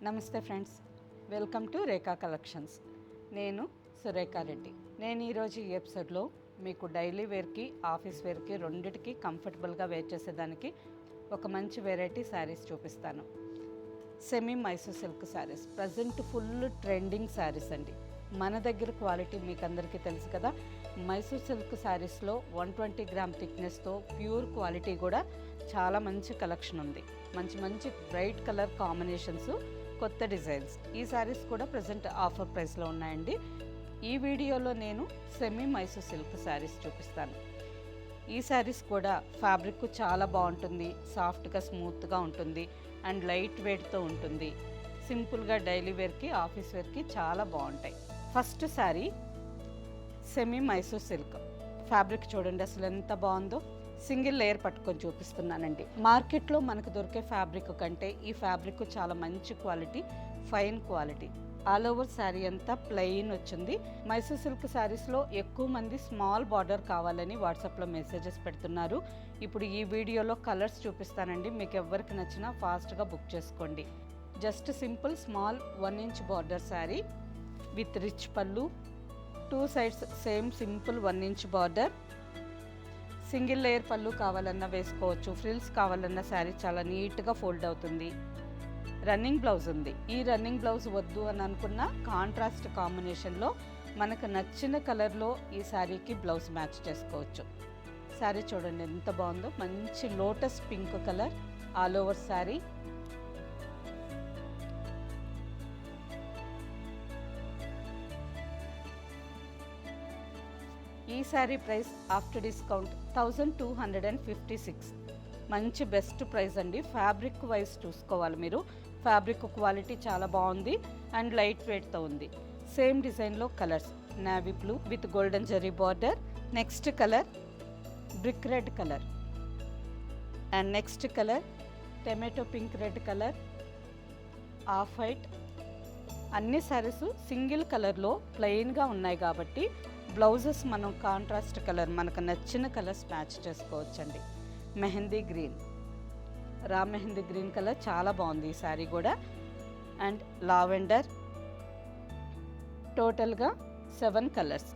నమస్తే friends, welcome to Rekha collections. నేను సురేఖా రెడ్డి. నేను ఈరోజు ఈ ఎపిసోడ్లో మీకు డైలీ వేర్కి, ఆఫీస్ వేర్కి రెండిటికి కంఫర్టబుల్గా వేర్ చేసేదానికి ఒక మంచి వెరైటీ శారీస్ చూపిస్తాను. Semi Mysore silk saris present full trending saris అండి. మన దగ్గర క్వాలిటీ మీకు అందరికీ తెలుసు కదా. మైసూర్ సిల్క్ శారీస్లో 120 గ్రామ్ థిక్నెస్తో ప్యూర్ క్వాలిటీ కూడా చాలా మంచి కలెక్షన్ ఉంది. మంచి మంచి బ్రైట్ కలర్ కాంబినేషన్స్, కొత్త డిజైన్స్. ఈ శారీస్ కూడా ప్రజెంట్ ఆఫర్ ప్రైస్లో ఉన్నాయండి. ఈ వీడియోలో నేను సెమీ మైసూర్ సిల్క్ శారీస్ చూపిస్తాను. ఈ శారీస్ కూడా ఫ్యాబ్రిక్ చాలా బాగుంటుంది, సాఫ్ట్గా స్మూత్గా ఉంటుంది అండ్ లైట్ వెయిట్తో ఉంటుంది. సింపుల్గా డైలీ వేర్కి, ఆఫీస్ వేర్కి చాలా బాగుంటాయి. First sari semi Mysore silk. Fabric చూడండి అసలు ఎంత బాగుందో. సింగిల్ లేయర్ పట్టుకొని చూపిస్తున్నానండి. మార్కెట్లో మనకు దొరికే ఫ్యాబ్రిక్ కంటే ఈ ఫ్యాబ్రిక్ చాలా మంచి quality, fine quality. All over sari అంతా ప్లెయిన్ వచ్చింది. మైసూర్ సిల్క్ శారీస్లో ఎక్కువ మంది స్మాల్ బార్డర్ కావాలని వాట్సాప్లో మెసేజెస్ పెడుతున్నారు. ఇప్పుడు ఈ వీడియోలో కలర్స్ చూపిస్తానండి. మీకు ఎవరికి నచ్చినా ఫాస్ట్గా బుక్ చేసుకోండి. Just simple small 1 inch border sari with rich పళ్ళు, 2 sides same simple 1 inch border. Single layer పళ్ళు కావాలన్నా వేసుకోవచ్చు, ఫ్రిల్స్ కావాలన్నా శారీ చాలా నీట్గా ఫోల్డ్ అవుతుంది. రన్నింగ్ బ్లౌజ్ ఉంది. ఈ రన్నింగ్ బ్లౌజ్ వద్దు అని అనుకున్న కాంట్రాస్ట్ కాంబినేషన్లో మనకు నచ్చిన కలర్లో ఈ శారీకి బ్లౌజ్ మ్యాచ్ చేసుకోవచ్చు. శారీ చూడండి ఎంత బాగుందో. మంచి lotus pink colour all over sari. ఈ శారీ ప్రైస్ ఆఫ్టర్ డిస్కౌంట్ 1256. మంచి బెస్ట్ ప్రైస్ అండి. ఫ్యాబ్రిక్ వైజ్ చూసుకోవాలి మీరు. ఫ్యాబ్రిక్ క్వాలిటీ చాలా బాగుంది అండ్ లైట్ వెయిట్తో ఉంది. సేమ్ డిజైన్లో colours navy blue with golden zari border. Next colour brick red colour and next colour tomato pink red colour, off white. అన్ని saris single కలర్లో ప్లెయిన్గా ఉన్నాయి కాబట్టి బ్లౌజెస్ మనం కాంట్రాస్ట్ కలర్ మనకు నచ్చిన కలర్స్ మ్యాచ్ చేసుకోవచ్చండి. మెహందీ గ్రీన్, రా మెహందీ గ్రీన్ కలర్ చాలా బాగుంది ఈ శారీ కూడా. And lavender. టోటల్గా 7 colours.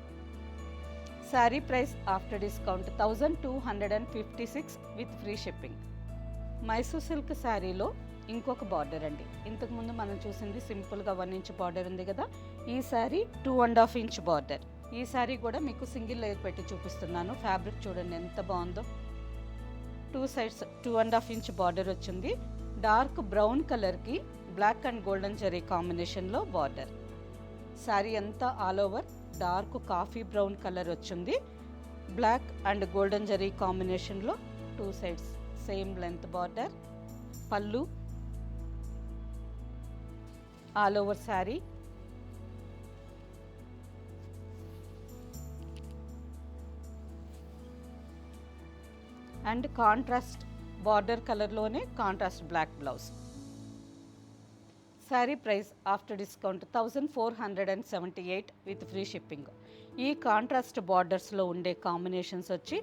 Sari price after discount 1256 with free shipping. Mysore silk శారీలో ఇంకొక బార్డర్ అండి. ఇంతకుముందు మనం చూసింది సింపుల్గా 1 ఇంచ్ బార్డర్ ఉంది కదా. ఈ శారీ 2.5 ఇంచ్ బార్డర్. ఈ శారీ కూడా మీకు సింగిల్ లేయర్ పెట్టి చూపిస్తున్నాను. ఫ్యాబ్రిక్ చూడండి ఎంత బాగుందో. 2 సైడ్స్ 2.5 ఇంచ్ బార్డర్ వచ్చింది. డార్క్ బ్రౌన్ కలర్కి బ్లాక్ అండ్ గోల్డెన్ జరీ కాంబినేషన్లో బార్డర్. శారీ అంతా all over dark coffee brown colour వచ్చింది. బ్లాక్ అండ్ గోల్డెన్ జరీ కాంబినేషన్లో 2 సైడ్స్ సేమ్ లెంత్ బార్డర్. పళ్ళు all over sari. And contrast border కలర్లోనే contrast black blouse. Sari price after discount 1478 with free shipping. ఈ contrast బార్డర్స్లో ఉండే combinations వచ్చి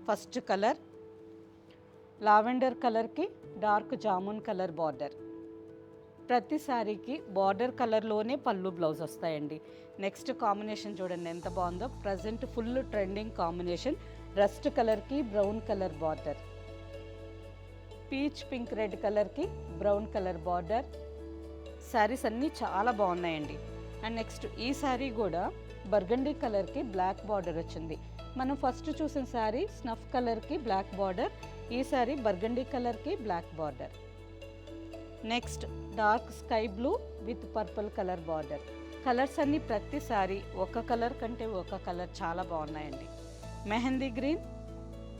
ఫస్ట్ కలర్ లావెండర్ కలర్కి dark jamun colour border. ప్రతి శారీకి బార్డర్ కలర్లోనే పళ్ళు బ్లౌజ్ వస్తాయండి. నెక్స్ట్ కాంబినేషన్ చూడండి ఎంత బాగుందో. Present full trending combination rust కలర్కి brown colour border, peach pink red కలర్కి బ్రౌన్ కలర్ బార్డర్. శారీస్ అన్నీ చాలా బాగున్నాయండి. అండ్ నెక్స్ట్ ఈ శారీ కూడా బర్గండీ కలర్కి బ్లాక్ బార్డర్ వచ్చింది. మనం ఫస్ట్ చూసిన శారీ స్నఫ్ కలర్కి బ్లాక్ బార్డర్. ఈ శారీ బర్గండీ కలర్కి black border. Next dark sky blue with purple colour border. Colours అన్నీ ప్రతి శారీ ఒక కలర్ కంటే ఒక కలర్ చాలా బాగున్నాయండి. Mehndi green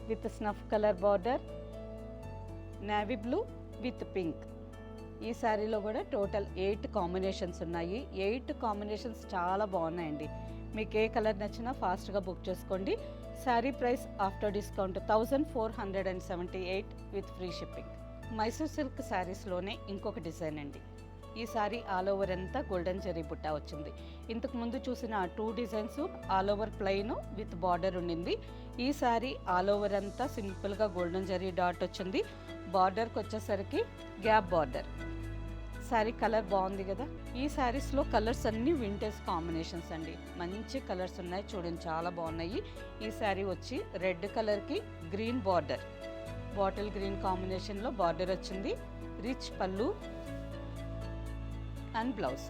with snuff colour border, navy blue with pink. ఈ శారీలో కూడా టోటల్ 8 కాంబినేషన్స్ ఉన్నాయి. 8 కాంబినేషన్స్ చాలా బాగున్నాయండి. మీకు ఏ కలర్ నచ్చినా ఫాస్ట్గా బుక్ చేసుకోండి. Sari price after discount 1478 with free shipping. Mysore silk శారీస్లోనే ఇంకొక డిజైన్ అండి. ఈ శారీ ఆల్ ఓవర్ అంతా గోల్డెన్ జరీ బుట్ట వచ్చింది. ఇంతకు ముందు చూసిన 2 designs all over plain with border ఉండింది. ఈ శారీ ఆల్ ఓవర్ అంతా సింపుల్గా గోల్డెన్ జరీ డాట్ వచ్చింది. బార్డర్కి వచ్చేసరికి గ్యాప్ బార్డర్. శారీ కలర్ బాగుంది కదా. ఈ శారీస్లో కలర్స్ అన్నీ వింటేజ్ కాంబినేషన్స్ అండి. మంచి కలర్స్ ఉన్నాయి, చూడండి చాలా బాగున్నాయి. ఈ శారీ వచ్చి రెడ్ కలర్కి గ్రీన్ బార్డర్, బాటిల్ గ్రీన్ కాంబినేషన్లో బార్డర్ వచ్చింది. రిచ్ పళ్ళు అండ్ బ్లౌజ్.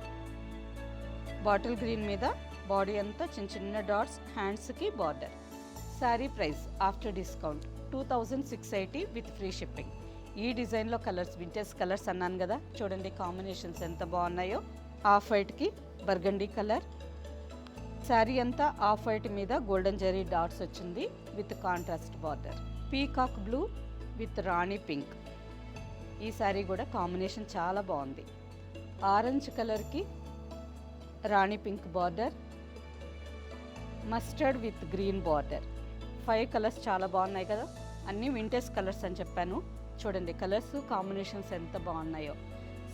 బాటిల్ గ్రీన్ మీద బాడీ అంతా చిన్న చిన్న డాట్స్, హ్యాండ్స్కి border. Sari price after discount 2680 with free shipping. ఈ డిజైన్లో కలర్స్ వింటేజ్ కలర్స్ అన్నాను కదా, చూడండి కాంబినేషన్స్ ఎంత బాగున్నాయో. ఆఫ్ వైట్కి బర్గండీ కలర్. శారీ అంతా ఆఫ్ వైట్ మీద గోల్డెన్ జరీ డాట్స్ వచ్చింది with contrast border. Peacock blue with rani pink. ఈ శారీ కూడా కాంబినేషన్ చాలా బాగుంది. ఆరెంజ్ కలర్కి rani pink border, mustard with green border. 5 colours చాలా బాగున్నాయి కదా, అన్నీ వింటేజ్ కలర్స్ అని చెప్పాను. చూడండి కలర్స్ కాంబినేషన్స్ ఎంత బాగున్నాయో.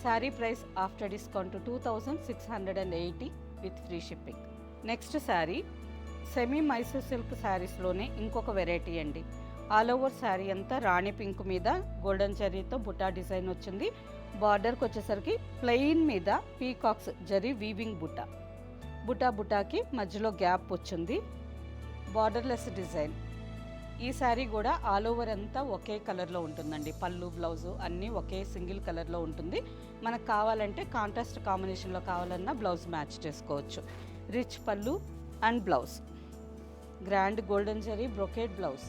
Sari price after discount 2680 with free shipping. Next sari semi Mysore silk శారీస్లోనే ఇంకొక వెరైటీ అండి. ఆల్ ఓవర్ శారీ అంతా రాణి పింక్ మీద గోల్డెన్ జరీతో బుటా డిజైన్ వచ్చింది. బార్డర్కి వచ్చేసరికి ప్లెయిన్ మీద పీకాక్స్ జరీ వీవింగ్ బుటా. బుటాకి మధ్యలో గ్యాప్ వచ్చింది. Borderless design. ఈ శారీ కూడా ఆల్ ఓవర్ అంతా ఒకే కలర్లో ఉంటుందండి. పళ్ళు బ్లౌజు అన్నీ ఒకే సింగిల్ కలర్లో ఉంటుంది. మనకు కావాలంటే కాంట్రాస్ట్ కాంబినేషన్లో కావాలన్నా బ్లౌజ్ మ్యాచ్ చేసుకోవచ్చు. రిచ్ పళ్ళు and blouse. Grand golden zari brocade blouse.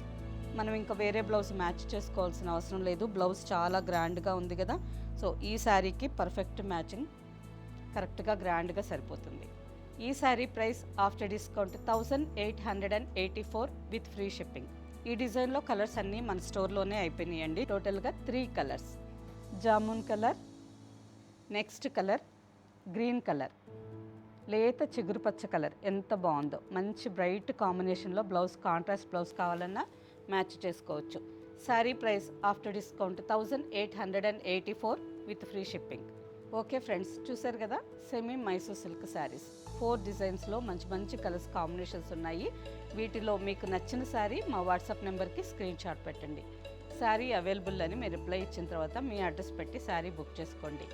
మనం ఇంకా వేరే బ్లౌజ్ మ్యాచ్ చేసుకోవాల్సిన అవసరం లేదు. బ్లౌజ్ చాలా గ్రాండ్గా ఉంది కదా, సో ఈ శారీకి పర్ఫెక్ట్ మ్యాచింగ్, కరెక్ట్గా గ్రాండ్గా సరిపోతుంది. ఈ sari price after discount 1884 with free shipping. ఈ డిజైన్లో కలర్స్ అన్నీ మన స్టోర్లోనే అయిపోయినాయండి. టోటల్గా 3 colours. Jamun colour, next colour green colour, లేత చిగురు పచ్చ కలర్. ఎంత బాగుందో, మంచి బ్రైట్ కాంబినేషన్లో బ్లౌజ్ కాంట్రాస్ట్ బ్లౌజ్ కావాలన్నా మ్యాచ్ చేసుకోవచ్చు. Sari price after discount 1884 with free shipping. Okay friends, చూసారు కదా సెమీ మైసూర్ సిల్క్ శారీస్. 4 డిజైన్స్లో మంచి మంచి కలర్స్ కాంబినేషన్స్ ఉన్నాయి. వీటిలో మీకు నచ్చిన శారీ మా వాట్సాప్ నెంబర్కి స్క్రీన్ షాట్ పెట్టండి. శారీ అవైలబుల్ అని మీరు రిప్లై ఇచ్చిన తర్వాత మీ అడ్రస్ పెట్టి శారీ బుక్ చేసుకోండి.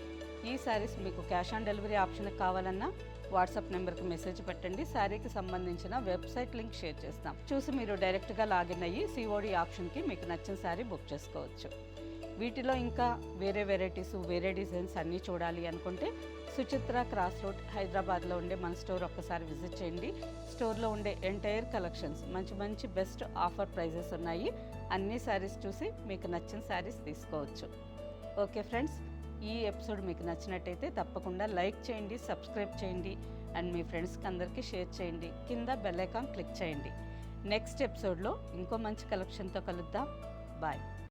ఈ శారీస్ మీకు క్యాష్ ఆన్ డెలివరీ ఆప్షన్ కావాలన్నా వాట్సాప్ నెంబర్కి మెసేజ్ పెట్టండి. శారీకి సంబంధించిన వెబ్సైట్ లింక్ షేర్ చేస్తాం. చూసి మీరు డైరెక్ట్గా లాగిన్ అయ్యి సిఓడి ఆప్షన్కి మీకు నచ్చిన శారీ బుక్ చేసుకోవచ్చు. వీటిలో ఇంకా వేరే వెరైటీస్, వేరే డిజైన్స్ అన్నీ చూడాలి అనుకుంటే సుచిత్ర క్రాస్ రోడ్ హైదరాబాద్లో ఉండే మన స్టోర్ ఒక్కసారి విజిట్ చేయండి. స్టోర్లో ఉండే ఎంటైర్ కలెక్షన్స్, మంచి మంచి బెస్ట్ ఆఫర్ ప్రైజెస్ ఉన్నాయి. అన్ని శారీస్ చూసి మీకు నచ్చిన శారీస్ తీసుకోవచ్చు. ఓకే ఫ్రెండ్స్, ఈ ఎపిసోడ్ మీకు నచ్చినట్టయితే తప్పకుండా లైక్ చేయండి, సబ్స్క్రైబ్ చేయండి అండ్ మీ ఫ్రెండ్స్కి అందరికీ షేర్ చేయండి. కింద బెల్ ఐకాన్ క్లిక్ చేయండి. నెక్స్ట్ ఎపిసోడ్లో ఇంకో మంచి కలెక్షన్తో కలుద్దాం. బాయ్.